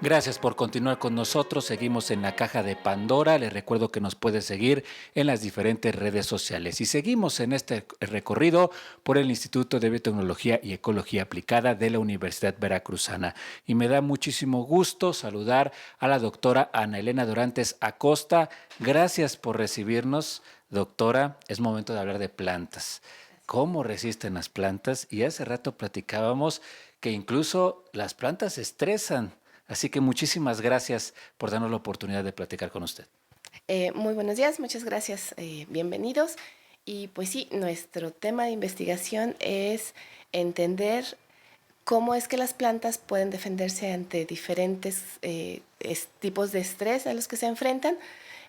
Gracias por continuar con nosotros. Seguimos en la caja de Pandora. Les recuerdo que nos puede seguir en las diferentes redes sociales. Y seguimos en este recorrido por el Instituto de Biotecnología y Ecología Aplicada de la Universidad Veracruzana. Y me da muchísimo gusto saludar a la doctora Ana Elena Dorantes Acosta. Gracias por recibirnos, doctora. Es momento de hablar de plantas. ¿Cómo resisten las plantas? Y hace rato platicábamos que incluso las plantas se estresan. Así que muchísimas gracias por darnos la oportunidad de platicar con usted. Muy buenos días, muchas gracias, bienvenidos. Y pues sí, nuestro tema de investigación es entender cómo es que las plantas pueden defenderse ante diferentes tipos de estrés a los que se enfrentan.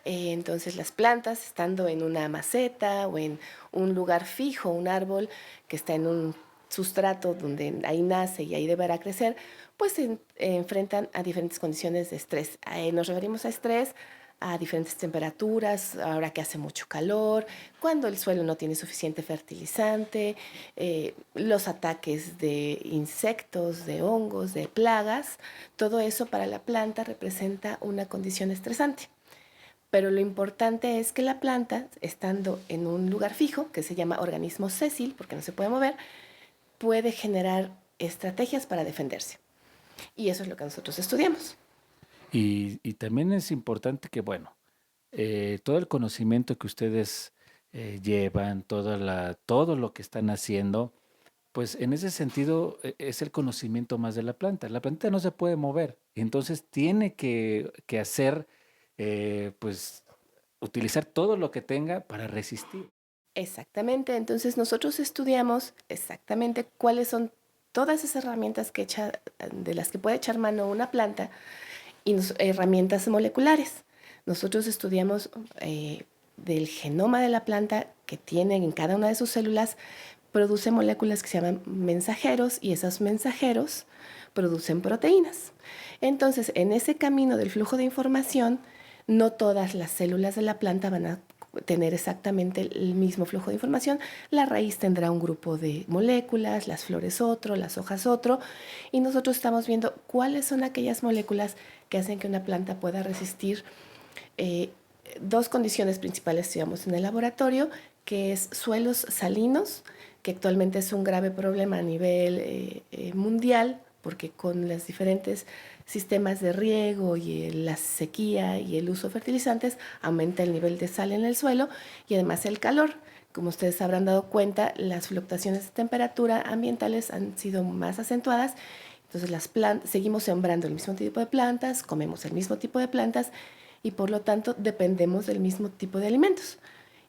Entonces las plantas, estando en una maceta o en un lugar fijo, un árbol que está en un sustrato donde ahí nace y ahí deberá crecer, pues se enfrentan a diferentes condiciones de estrés. Nos referimos a estrés a diferentes temperaturas, ahora que hace mucho calor, cuando el suelo no tiene suficiente fertilizante, los ataques de insectos, de hongos, de plagas, todo eso para la planta representa una condición estresante. Pero lo importante es que la planta, estando en un lugar fijo, que se llama organismo sésil, porque no se puede mover, puede generar estrategias para defenderse. Y eso es lo que nosotros estudiamos. Y también es importante que, bueno, todo el conocimiento que ustedes llevan, todo lo que están haciendo, pues en ese sentido es el conocimiento más de la planta. La planta no se puede mover, y entonces tiene que hacer, pues, utilizar todo lo que tenga para resistir. Exactamente, entonces nosotros estudiamos exactamente cuáles son todas esas herramientas de las que puede echar mano una planta y herramientas moleculares. Nosotros estudiamos del genoma de la planta que tiene en cada una de sus células, produce moléculas que se llaman mensajeros y esos mensajeros producen proteínas. Entonces, en ese camino del flujo de información, no todas las células de la planta van a tener exactamente el mismo flujo de información. La raíz tendrá un grupo de moléculas, las flores otro, las hojas otro, y nosotros estamos viendo cuáles son aquellas moléculas que hacen que una planta pueda resistir dos condiciones principales, digamos, en el laboratorio, que es suelos salinos, que actualmente es un grave problema a nivel mundial, porque con los diferentes sistemas de riego y la sequía y el uso de fertilizantes aumenta el nivel de sal en el suelo y además el calor. Como ustedes habrán dado cuenta, las fluctuaciones de temperatura ambientales han sido más acentuadas. Entonces seguimos sembrando el mismo tipo de plantas, comemos el mismo tipo de plantas y por lo tanto dependemos del mismo tipo de alimentos.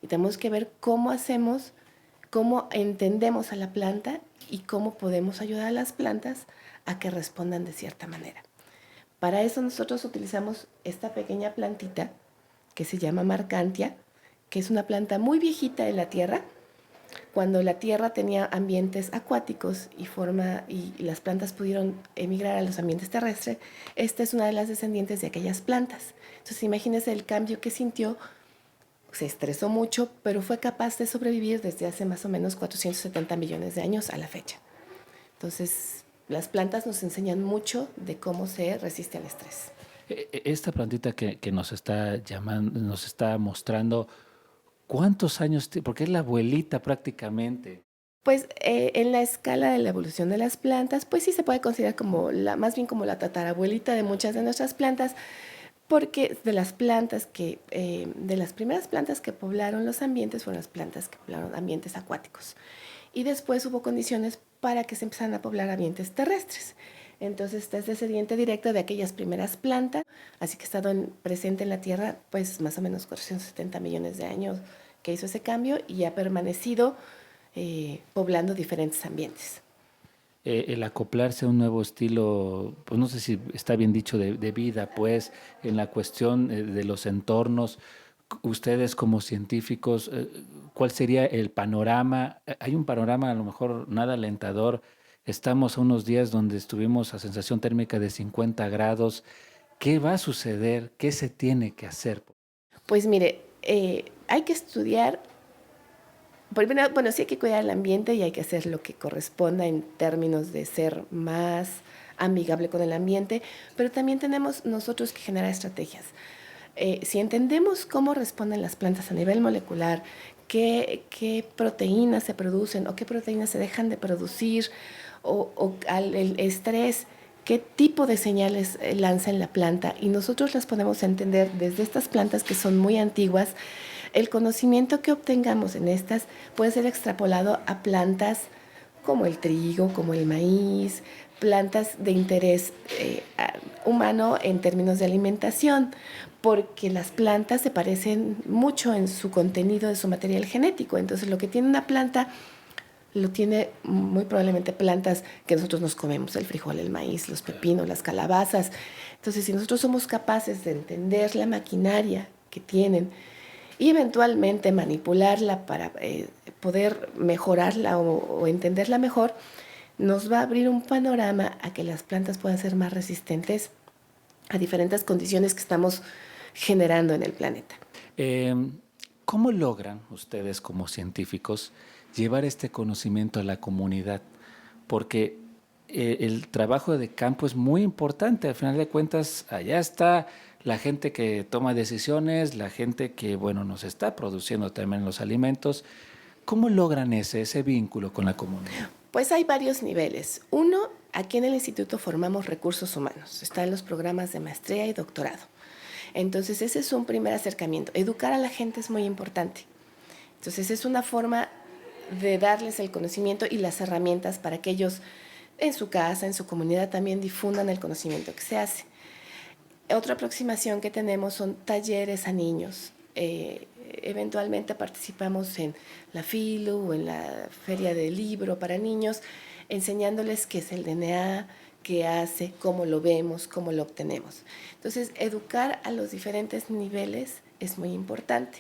Y tenemos que ver cómo hacemos, cómo entendemos a la planta y cómo podemos ayudar a las plantas a que respondan de cierta manera. Para eso nosotros utilizamos esta pequeña plantita que se llama Marcantia, que es una planta muy viejita en la tierra. Cuando la tierra tenía ambientes acuáticos y las plantas pudieron emigrar a los ambientes terrestres, esta es una de las descendientes de aquellas plantas. Entonces imagínense el cambio que sintió, se estresó mucho, pero fue capaz de sobrevivir desde hace más o menos 470 millones de años a la fecha. Entonces, las plantas nos enseñan mucho de cómo se resiste al estrés. Esta plantita que nos está llamando, nos está mostrando cuántos años tiene, porque es la abuelita prácticamente. Pues en la escala de la evolución de las plantas, pues sí se puede considerar como más bien como la tatarabuelita de muchas de nuestras plantas, porque de las primeras plantas que poblaron los ambientes fueron las plantas que poblaron ambientes acuáticos. Y después hubo condiciones para que se empezaran a poblar ambientes terrestres. Entonces esta es descendiente directa de aquellas primeras plantas, así que ha estado presente en la Tierra pues más o menos 470 millones de años que hizo ese cambio y ha permanecido poblando diferentes ambientes. El acoplarse a un nuevo estilo, pues no sé si está bien dicho, de vida, pues en la cuestión de los entornos, ustedes como científicos, ¿cuál sería el panorama? Hay un panorama a lo mejor nada alentador. Estamos a unos días donde estuvimos a sensación térmica de 50 grados. ¿Qué va a suceder? ¿Qué se tiene que hacer? Pues mire, hay que estudiar Primero, bueno, sí hay que cuidar el ambiente y hay que hacer lo que corresponda en términos de ser más amigable con el ambiente, pero también tenemos nosotros que generar estrategias. Si entendemos cómo responden las plantas a nivel molecular, qué proteínas se producen o qué proteínas se dejan de producir, o el estrés, qué tipo de señales lanza en la planta, y nosotros las podemos entender desde estas plantas que son muy antiguas. El conocimiento que obtengamos en estas puede ser extrapolado a plantas como el trigo, como el maíz, plantas de interés humano en términos de alimentación, porque las plantas se parecen mucho en su contenido de su material genético. Entonces, lo que tiene una planta lo tiene muy probablemente plantas que nosotros nos comemos: el frijol, el maíz, los pepinos, las calabazas. Entonces, si nosotros somos capaces de entender la maquinaria que tienen y eventualmente manipularla para poder mejorarla o entenderla mejor, nos va a abrir un panorama a que las plantas puedan ser más resistentes a diferentes condiciones que estamos generando en el planeta. ¿Cómo logran ustedes como científicos llevar este conocimiento a la comunidad? Porque el trabajo de campo es muy importante. Al final de cuentas, allá está la gente que toma decisiones, la gente que, bueno, nos está produciendo también los alimentos. ¿Cómo logran ese vínculo con la comunidad? Pues hay varios niveles. Uno, aquí en el instituto formamos recursos humanos. Están los programas de maestría y doctorado. Entonces, ese es un primer acercamiento. Educar a la gente es muy importante. Entonces, es una forma de darles el conocimiento y las herramientas para que ellos en su casa, en su comunidad, también difundan el conocimiento que se hace. Otra aproximación que tenemos son talleres a niños. Eventualmente participamos en la FILU o en la Feria del Libro para niños, enseñándoles qué es el DNA, qué hace, cómo lo vemos, cómo lo obtenemos. Entonces, educar a los diferentes niveles es muy importante.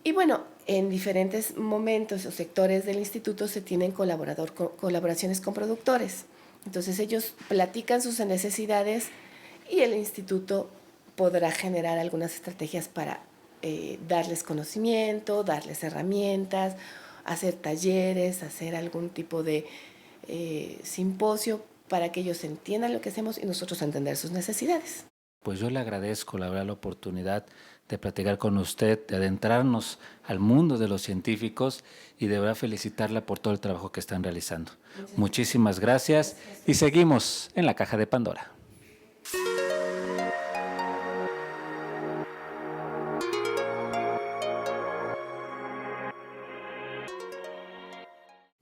Y bueno, en diferentes momentos o sectores del instituto se tienen colaboraciones con productores. Entonces, ellos platican sus necesidades y el instituto podrá generar algunas estrategias para darles conocimiento, darles herramientas, hacer talleres, hacer algún tipo de simposio para que ellos entiendan lo que hacemos y nosotros entender sus necesidades. Pues yo le agradezco, la verdad, la oportunidad de platicar con usted, de adentrarnos al mundo de los científicos y de verdad felicitarla por todo el trabajo que están realizando. Muchísimas gracias y seguimos en la Caja de Pandora.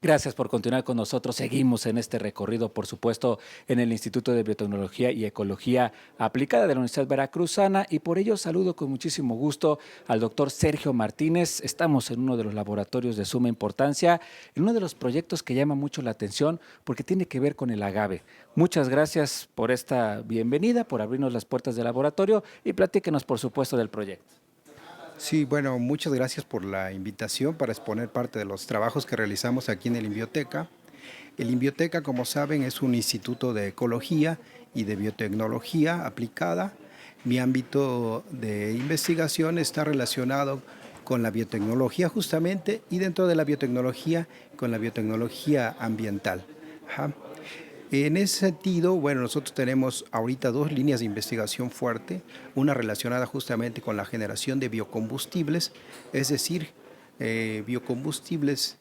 Gracias por continuar con nosotros. Seguimos en este recorrido, por supuesto, en el Instituto de Biotecnología y Ecología Aplicada de la Universidad Veracruzana, y por ello saludo con muchísimo gusto al doctor Sergio Martínez. Estamos en uno de los laboratorios de suma importancia, en uno de los proyectos que llama mucho la atención porque tiene que ver con el agave. Muchas gracias por esta bienvenida, por abrirnos las puertas del laboratorio y platíquenos, por supuesto, del proyecto. Sí, bueno, muchas gracias por la invitación para exponer parte de los trabajos que realizamos aquí en el Inbioteca. El Inbioteca, como saben, es un instituto de ecología y de biotecnología aplicada. Mi ámbito de investigación está relacionado con la biotecnología justamente, y dentro de la biotecnología, con la biotecnología ambiental. Ajá. En ese sentido, bueno, nosotros tenemos ahorita dos líneas de investigación fuerte, una relacionada justamente con la generación de biocombustibles, es decir, biocombustibles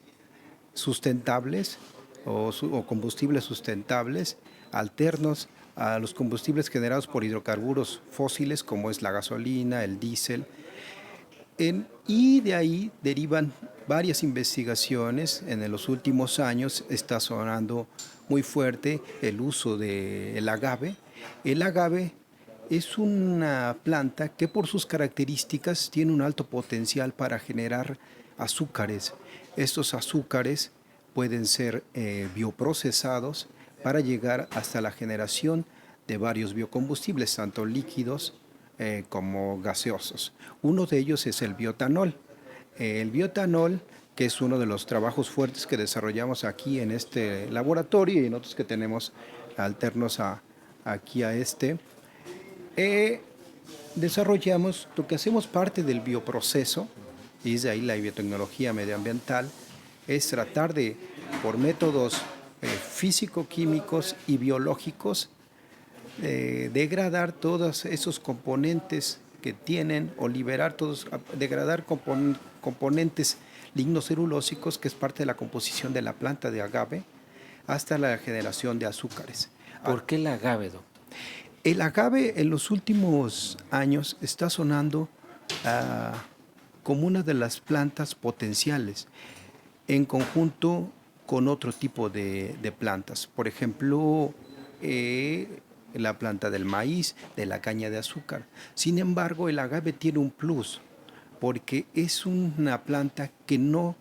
sustentables o combustibles sustentables, alternos a los combustibles generados por hidrocarburos fósiles, como es la gasolina, el diésel, y de ahí derivan varias investigaciones. En los últimos años está sonando muy fuerte el uso del agave. El agave es una planta que por sus características tiene un alto potencial para generar azúcares. Estos azúcares pueden ser bioprocesados para llegar hasta la generación de varios biocombustibles, tanto líquidos como gaseosos. Uno de ellos es el biotanol. El biotanol, que es uno de los trabajos fuertes que desarrollamos aquí en este laboratorio y en otros que tenemos alternos aquí a este, desarrollamos lo que hacemos parte del bioproceso, y es de ahí la biotecnología medioambiental, es tratar de, por métodos físico-químicos y biológicos, degradar todos esos componentes que tienen o liberar todos, degradar componentes lignocelulósicos, que es parte de la composición de la planta de agave, hasta la generación de azúcares. ¿Por qué el agave, doctor? El agave en los últimos años está sonando como una de las plantas potenciales en conjunto con otro tipo de plantas. Por ejemplo, la planta del maíz, de la caña de azúcar. Sin embargo, el agave tiene un plus, porque es una planta que no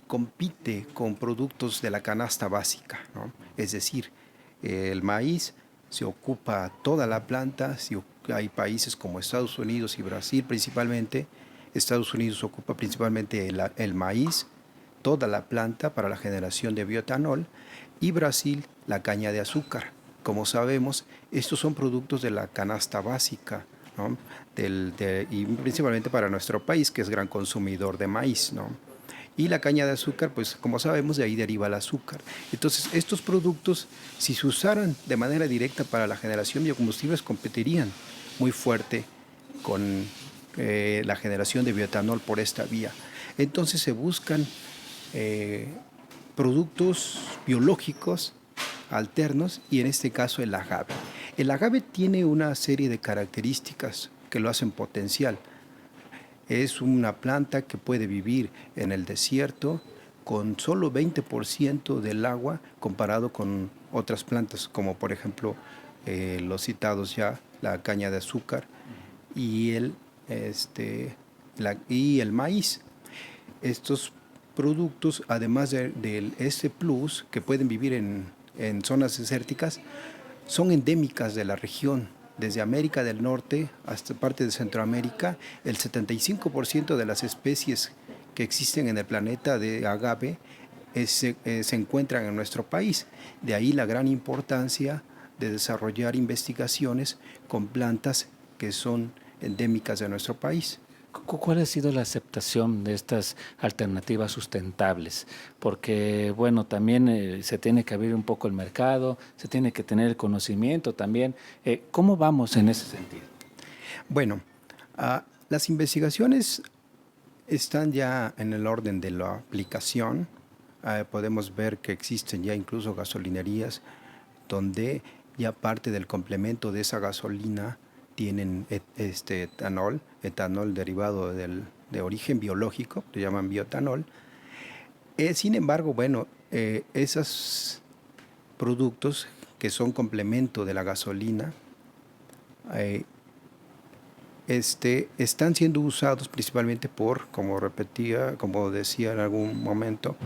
compite con productos de la canasta básica, ¿no? Es decir, el maíz se ocupa toda la planta. Si hay países como Estados Unidos y Brasil principalmente, Estados Unidos ocupa principalmente el maíz, toda la planta para la generación de bioetanol, y Brasil la caña de azúcar. Como sabemos, estos son productos de la canasta básica, ¿no? Y principalmente para nuestro país, que es gran consumidor de maíz, ¿no? Y la caña de azúcar, pues como sabemos, de ahí deriva el azúcar. Entonces, estos productos, si se usaran de manera directa para la generación de biocombustibles, competirían muy fuerte con la generación de bioetanol por esta vía. Entonces se buscan productos biológicos alternos, y en este caso el agave. El agave tiene una serie de características que lo hacen potencial. Es una planta que puede vivir en el desierto con solo 20% del agua, comparado con otras plantas, como por ejemplo los citados ya, la caña de azúcar y el maíz. Estos productos, además de ese plus, que pueden vivir en zonas desérticas, son endémicas de la región. Desde América del Norte hasta parte de Centroamérica, el 75% de las especies que existen en el planeta de agave se encuentran en nuestro país. De ahí la gran importancia de desarrollar investigaciones con plantas que son endémicas de nuestro país. ¿Cuál ha sido la aceptación de estas alternativas sustentables? Porque, bueno, también se tiene que abrir un poco el mercado, se tiene que tener el conocimiento también. ¿Cómo vamos en ese sentido? Bueno, las investigaciones están ya en el orden de la aplicación. Podemos ver que existen ya incluso gasolinerías donde ya parte del complemento de esa gasolina tienen etanol derivado de origen biológico, lo llaman bioetanol. Sin embargo, bueno, esos productos que son complemento de la gasolina están siendo usados principalmente como decía en algún momento,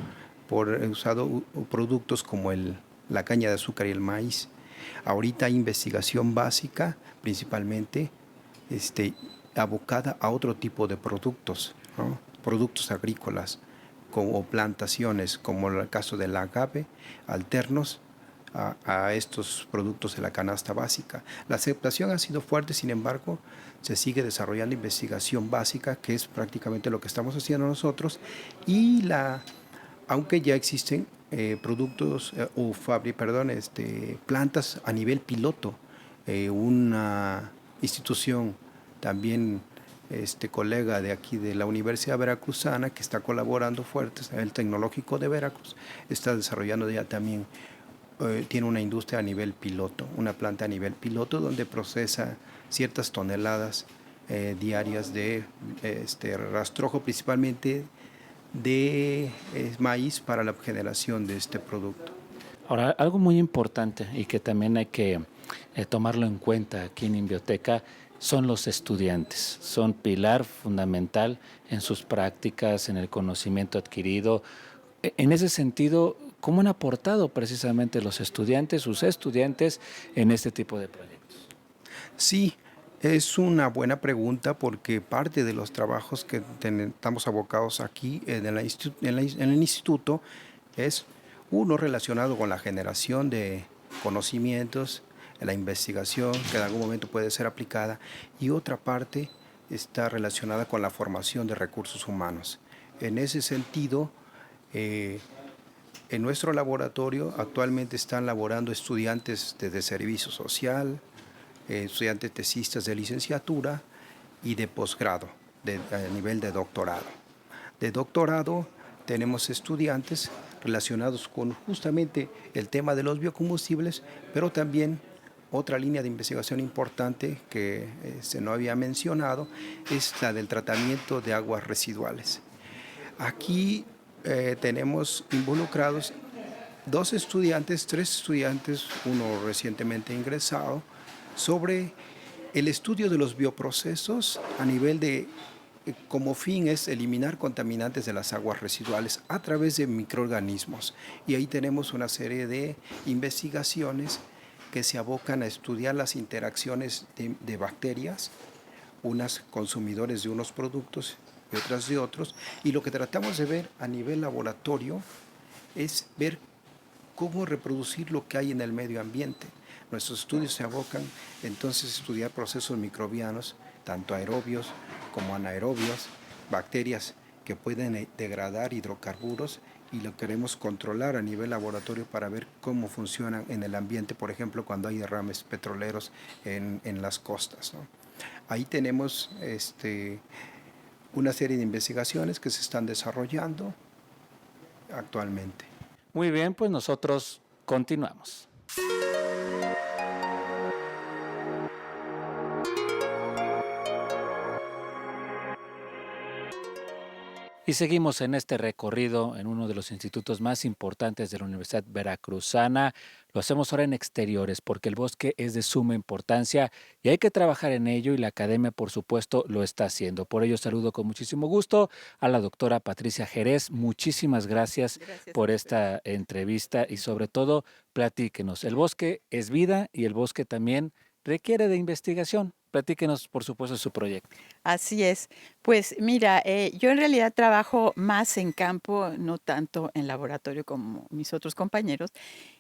productos como la caña de azúcar y el maíz. Ahorita hay investigación básica, principalmente abocada a otro tipo de productos, ¿no? Productos agrícolas o plantaciones, como el caso del agave, alternos a estos productos de la canasta básica. La aceptación ha sido fuerte, sin embargo, se sigue desarrollando investigación básica, que es prácticamente lo que estamos haciendo nosotros, y aunque ya existen plantas a nivel piloto. Una institución también colega de aquí de la Universidad Veracruzana, que está colaborando fuerte, el Tecnológico de Veracruz, está desarrollando ya también, tiene una industria a nivel piloto, una planta a nivel piloto donde procesa ciertas toneladas diarias de rastrojo, principalmente de maíz, para la generación de este producto. Ahora, algo muy importante y que también hay que tomarlo en cuenta aquí en Inbioteca son los estudiantes. Son pilar fundamental en sus prácticas, en el conocimiento adquirido. En ese sentido, ¿cómo han aportado precisamente sus estudiantes, en este tipo de proyectos? Sí, es una buena pregunta, porque parte de los trabajos que estamos abocados aquí en el instituto es uno relacionado con la generación de conocimientos, la investigación que en algún momento puede ser aplicada, y otra parte está relacionada con la formación de recursos humanos. En ese sentido, en nuestro laboratorio actualmente están laborando estudiantes de servicio social, estudiantes tesistas de licenciatura y de posgrado, a nivel de doctorado. De doctorado tenemos estudiantes relacionados con justamente el tema de los biocombustibles, pero también otra línea de investigación importante que se no había mencionado es la del tratamiento de aguas residuales. Aquí tenemos involucrados tres estudiantes, uno recientemente ingresado, sobre el estudio de los bioprocesos a nivel de, como fin es eliminar contaminantes de las aguas residuales a través de microorganismos. Y ahí tenemos una serie de investigaciones que se abocan a estudiar las interacciones de bacterias, unas consumidores de unos productos y otras de otros. Y lo que tratamos de ver a nivel laboratorio es ver cómo reproducir lo que hay en el medio ambiente. Nuestros estudios se abocan entonces a estudiar procesos microbianos, tanto aerobios como anaerobios, bacterias que pueden degradar hidrocarburos, y lo queremos controlar a nivel laboratorio para ver cómo funcionan en el ambiente, por ejemplo, cuando hay derrames petroleros en las costas, ¿no? Ahí tenemos una serie de investigaciones que se están desarrollando actualmente. Muy bien, pues nosotros continuamos. Y seguimos en este recorrido en uno de los institutos más importantes de la Universidad Veracruzana. Lo hacemos ahora en exteriores porque el bosque es de suma importancia y hay que trabajar en ello, y la academia, por supuesto, lo está haciendo. Por ello saludo con muchísimo gusto a la doctora Patricia Jerez. Muchísimas gracias por esta entrevista y sobre todo platíquenos. El bosque es vida y el bosque también requiere de investigación. Platíquenos, por supuesto, su proyecto. Así es. Pues mira, yo en realidad trabajo más en campo, no tanto en laboratorio como mis otros compañeros,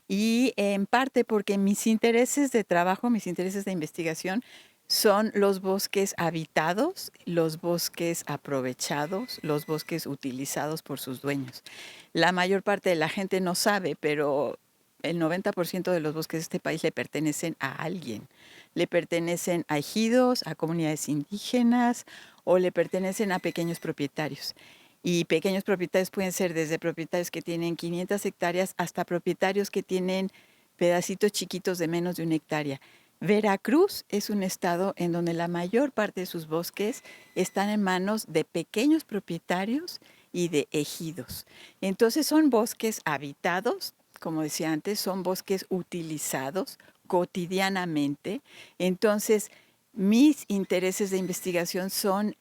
y en parte porque mis intereses de trabajo, mis intereses de investigación son los bosques habitados, los bosques aprovechados, los bosques utilizados por sus dueños. La mayor parte de la gente no sabe, pero el 90% de los bosques de este país le pertenecen a alguien. Le pertenecen a ejidos, a comunidades indígenas, o le pertenecen a pequeños propietarios. Y pequeños propietarios pueden ser desde propietarios que tienen 500 hectáreas hasta propietarios que tienen pedacitos chiquitos de menos de 1 hectárea. Veracruz es un estado en donde la mayor parte de sus bosques están en manos de pequeños propietarios y de ejidos. Entonces son bosques habitados, como decía antes, son bosques utilizados cotidianamente. Entonces, mis intereses de investigación son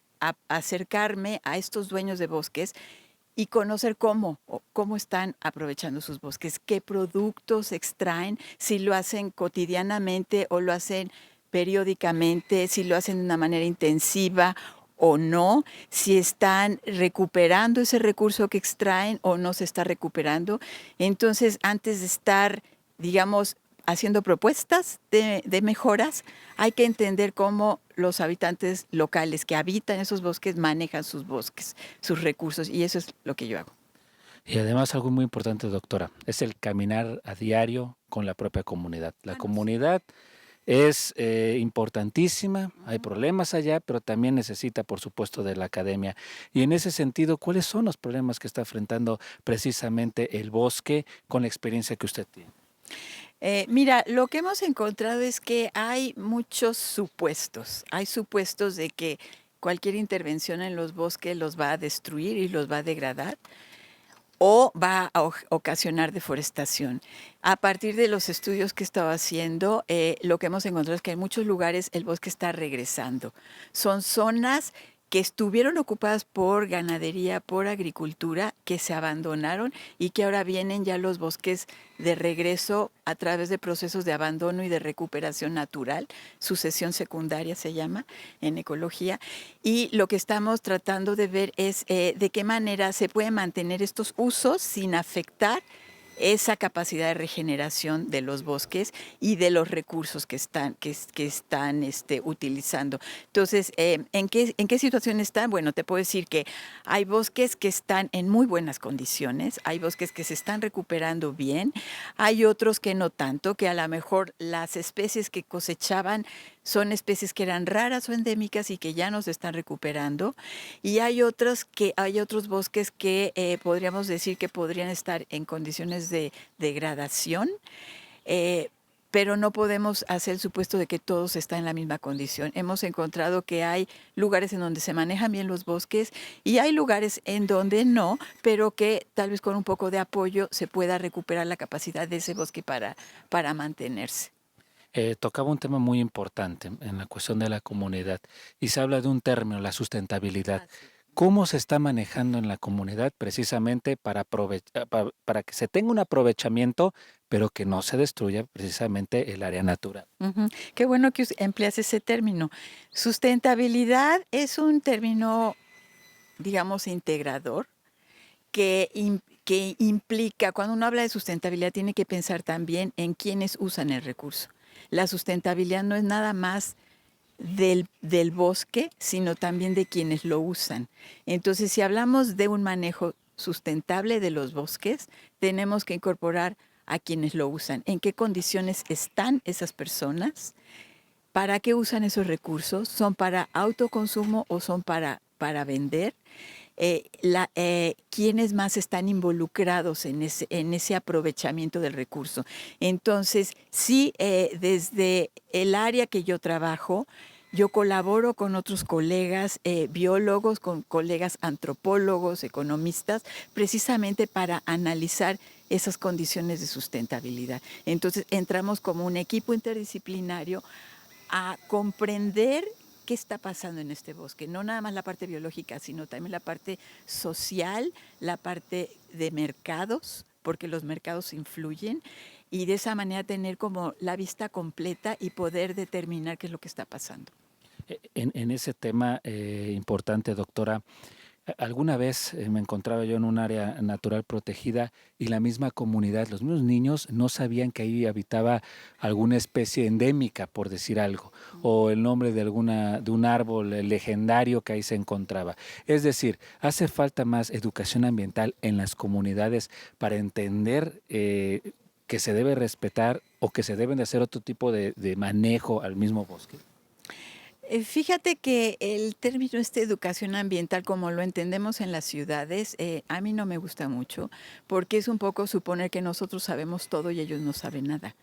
acercarme a estos dueños de bosques y conocer cómo están aprovechando sus bosques, qué productos extraen, si lo hacen cotidianamente o lo hacen periódicamente, si lo hacen de una manera intensiva o no, si están recuperando ese recurso que extraen o no se está recuperando. Entonces, antes de estar, digamos, haciendo propuestas de mejoras, hay que entender cómo los habitantes locales que habitan esos bosques manejan sus bosques, sus recursos, y eso es lo que yo hago. Y además algo muy importante, doctora, es el caminar a diario con la propia comunidad. La comunidad es importantísima, hay problemas allá, pero también necesita, por supuesto, de la academia. Y en ese sentido, ¿cuáles son los problemas que está enfrentando precisamente el bosque con la experiencia que usted tiene? Mira, lo que hemos encontrado es que hay muchos supuestos. Hay supuestos de que cualquier intervención en los bosques los va a destruir y los va a degradar, o va a ocasionar deforestación. A partir de los estudios que he estado haciendo, lo que hemos encontrado es que en muchos lugares el bosque está regresando. Son zonas que estuvieron ocupadas por ganadería, por agricultura, que se abandonaron y que ahora vienen ya los bosques de regreso a través de procesos de abandono y de recuperación natural, sucesión secundaria se llama en ecología. Y lo que estamos tratando de ver es de qué manera se pueden mantener estos usos sin afectar esa capacidad de regeneración de los bosques y de los recursos que están utilizando. Entonces, ¿en qué situación están? Bueno, te puedo decir que hay bosques que están en muy buenas condiciones, hay bosques que se están recuperando bien, hay otros que no tanto, que a lo mejor las especies que cosechaban son especies que eran raras o endémicas y que ya no se están recuperando. Y hay otros bosques que podríamos decir que podrían estar en condiciones de degradación, eh, pero no podemos hacer el supuesto de que todos están en la misma condición. Hemos encontrado que hay lugares en donde se manejan bien los bosques y hay lugares en donde no, pero que tal vez con un poco de apoyo se pueda recuperar la capacidad de ese bosque para mantenerse. Tocaba un tema muy importante en la cuestión de la comunidad y se habla de un término, la sustentabilidad. Así. ¿Cómo se está manejando en la comunidad precisamente para que se tenga un aprovechamiento, pero que no se destruya precisamente el área natural? Ujú. Qué bueno que empleas ese término. Sustentabilidad es un término, digamos, integrador que implica, cuando uno habla de sustentabilidad, tiene que pensar también en quienes usan el recurso. La sustentabilidad no es nada más del bosque, sino también de quienes lo usan. Entonces, si hablamos de un manejo sustentable de los bosques, tenemos que incorporar a quienes lo usan. ¿En qué condiciones están esas personas? ¿Para qué usan esos recursos? ¿Son para autoconsumo o son para vender? ¿Quiénes más están involucrados en ese aprovechamiento del recurso? Entonces, sí, desde el área que yo trabajo, yo colaboro con otros colegas biólogos, con colegas antropólogos, economistas, precisamente para analizar esas condiciones de sustentabilidad. Entonces, entramos como un equipo interdisciplinario a comprender qué está pasando en este bosque. No nada más la parte biológica, sino también la parte social, la parte de mercados, porque los mercados influyen, y de esa manera tener como la vista completa y poder determinar qué es lo que está pasando. En ese tema importante, doctora, alguna vez me encontraba yo en un área natural protegida y la misma comunidad, los mismos niños no sabían que ahí habitaba alguna especie endémica, por decir algo, o el nombre de un árbol legendario que ahí se encontraba. Es decir, hace falta más educación ambiental en las comunidades para entender que se debe respetar o que se deben de hacer otro tipo de manejo al mismo bosque. Fíjate que el término educación ambiental, como lo entendemos en las ciudades, a mí no me gusta mucho, porque es un poco suponer que nosotros sabemos todo y ellos no saben nada.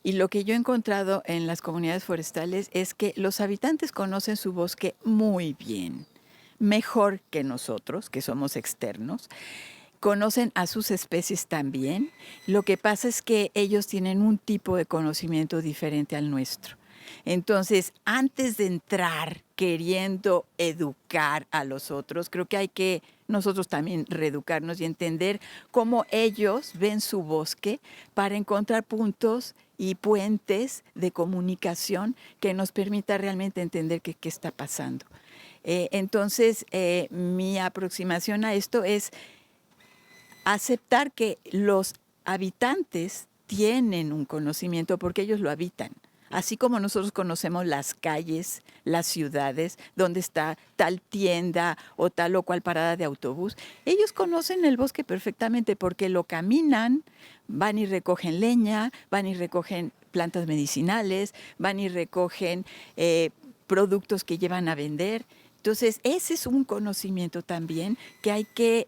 Y lo que yo he encontrado en las comunidades forestales es que los habitantes conocen su bosque muy bien, mejor que nosotros, que somos externos. Conocen a sus especies también. Lo que pasa es que ellos tienen un tipo de conocimiento diferente al nuestro. Entonces, antes de entrar queriendo educar a los otros, creo que hay que nosotros también reeducarnos y entender cómo ellos ven su bosque para encontrar puntos y puentes de comunicación que nos permita realmente entender qué está pasando. Entonces, mi aproximación a esto es aceptar que los habitantes tienen un conocimiento porque ellos lo habitan. Así como nosotros conocemos las calles, las ciudades, donde está tal tienda o tal o cual parada de autobús, ellos conocen el bosque perfectamente porque lo caminan, van y recogen leña, van y recogen plantas medicinales, van y recogen productos que llevan a vender. Entonces, ese es un conocimiento también que hay que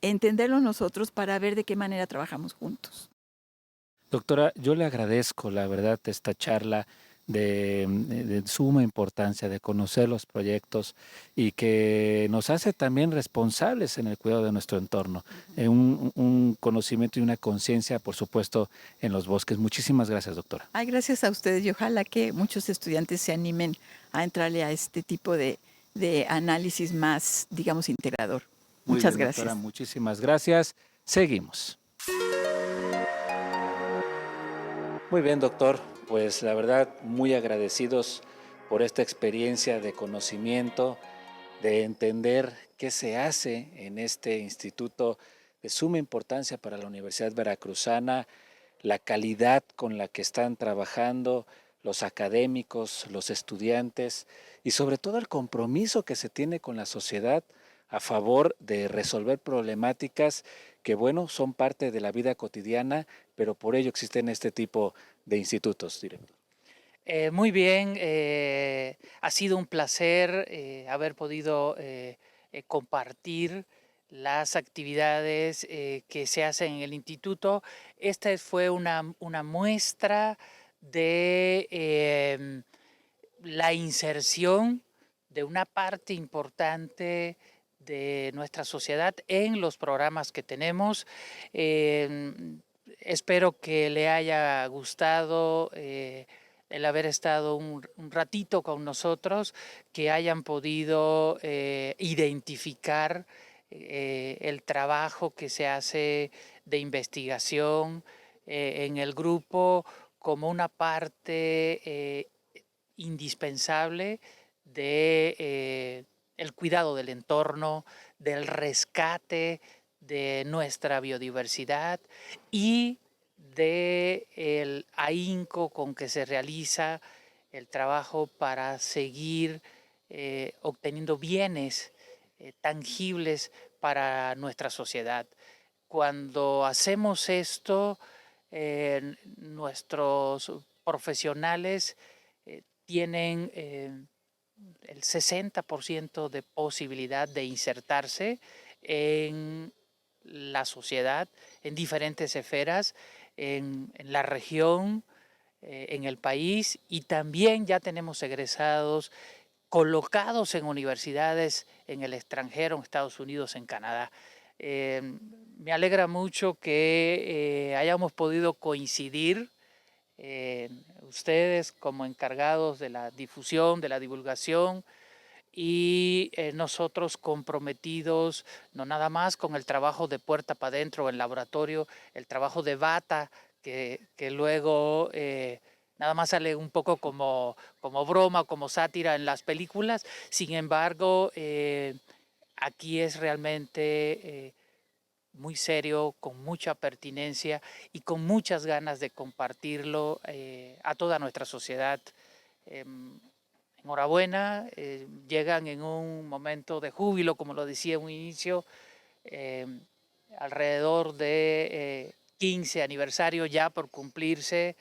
entenderlo nosotros para ver de qué manera trabajamos juntos. Doctora, yo le agradezco, la verdad, esta charla de suma importancia, de conocer los proyectos y que nos hace también responsables en el cuidado de nuestro entorno, un conocimiento y una conciencia, por supuesto, en los bosques. Muchísimas gracias, doctora. Ay, gracias a ustedes y ojalá que muchos estudiantes se animen a entrarle a este tipo de análisis más, digamos, integrador. Muy Muchas bien, gracias. doctora, muchísimas gracias. Seguimos. Muy bien, doctor. Pues la verdad, muy agradecidos por esta experiencia de conocimiento, de entender qué se hace en este Instituto de suma importancia para la Universidad Veracruzana, la calidad con la que están trabajando los académicos, los estudiantes y sobre todo el compromiso que se tiene con la sociedad a favor de resolver problemáticas que, bueno, son parte de la vida cotidiana, pero por ello existen este tipo de institutos, director. Muy bien, ha sido un placer haber podido compartir las actividades que se hacen en el instituto. Esta fue una muestra de la inserción de una parte importante de nuestra sociedad en los programas que tenemos. Espero que le haya gustado el haber estado un ratito con nosotros, que hayan podido identificar el trabajo que se hace de investigación en el grupo como una parte indispensable de el cuidado del entorno, del rescate de nuestra biodiversidad y del ahínco con que se realiza el trabajo para seguir obteniendo bienes tangibles para nuestra sociedad. Cuando hacemos esto, nuestros profesionales tienen el 60% de posibilidad de insertarse en la sociedad, en diferentes esferas, en la región, en el país, y también ya tenemos egresados colocados en universidades en el extranjero, en Estados Unidos, en Canadá. Me alegra mucho que hayamos podido coincidir ustedes como encargados de la difusión, de la divulgación, y nosotros comprometidos no nada más con el trabajo de puerta para adentro, el laboratorio, el trabajo de bata, que luego nada más sale un poco como broma, como sátira en las películas. Sin embargo, aquí es realmente muy serio, con mucha pertinencia y con muchas ganas de compartirlo a toda nuestra sociedad. Enhorabuena, llegan en un momento de júbilo, como lo decía en un inicio, alrededor de 15 aniversario ya por cumplirse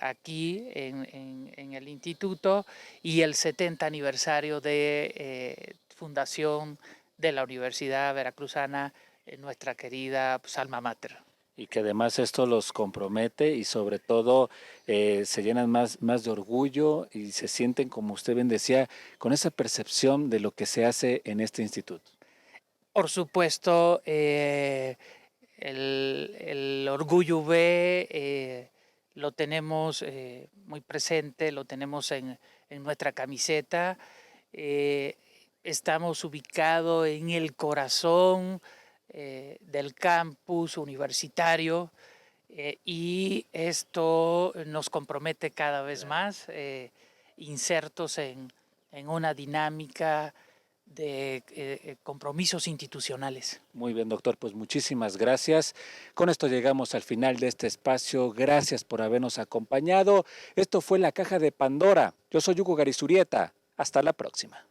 aquí en el instituto, y el 70 aniversario de fundación de la Universidad Veracruzana, nuestra querida alma mater. Y que además esto los compromete y sobre todo se llenan más de orgullo y se sienten, como usted bien decía, con esa percepción de lo que se hace en este instituto. Por supuesto, el orgullo V lo tenemos muy presente, lo tenemos en nuestra camiseta. Estamos ubicados en el corazón del campus universitario y esto nos compromete cada vez más, insertos en una dinámica de compromisos institucionales. Muy bien, doctor, pues muchísimas gracias. Con esto llegamos al final de este espacio. Gracias por habernos acompañado. Esto fue La Caja de Pandora. Yo soy Hugo Garizurieta. Hasta la próxima.